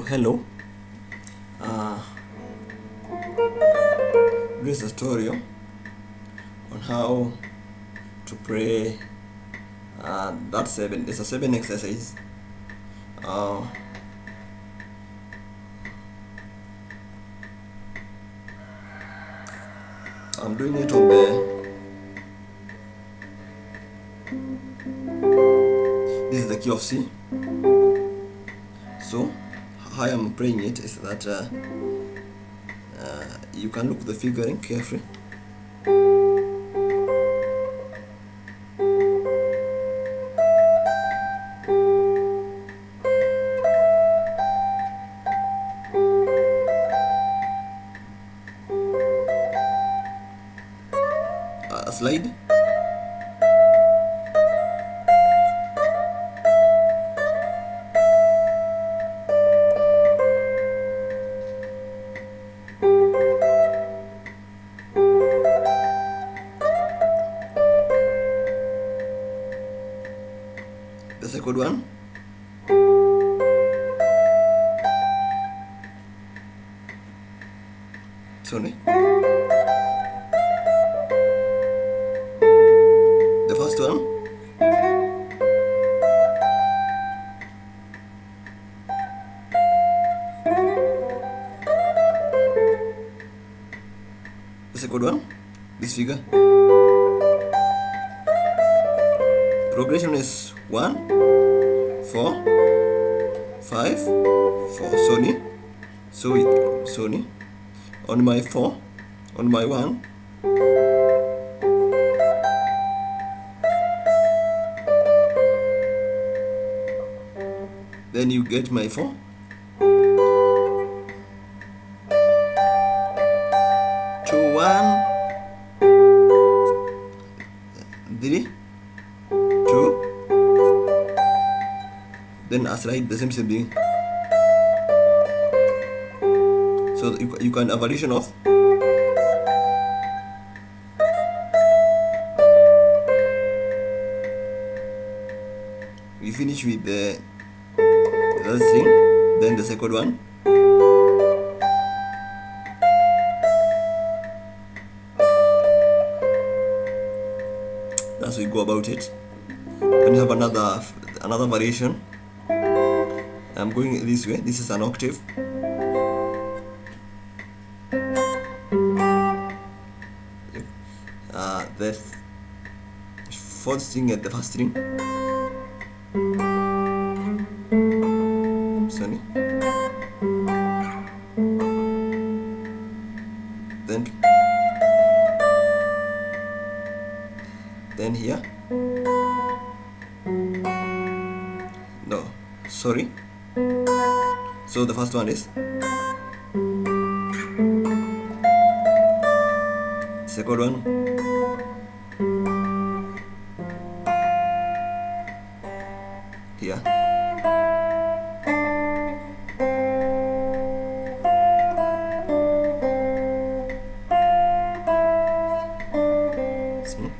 Hello. This is a tutorial on how to pray that seven. It's a 7 exercise. I'm doing it on this is the key of C. So how I'm praying it is that you can look at the figuring carefully. Slide. The second one. Sorry. The first one. The second one. This figure. Progression is 1, 4, 5, 4. Sony. On my 4, on my 1. Then you get my 4. 2, 1, 3, 2. Then I slide the same thing. So you can have a variation of we finish with the first string, then the second one. That's how you go about it. When you have another variation, I'm going this way. This is an octave. The fourth string at the first string. Sorry. Then here. No, sorry. So the first one is second one. Here. See?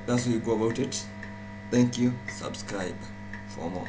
That's how you go about it. Thank you. Subscribe for more.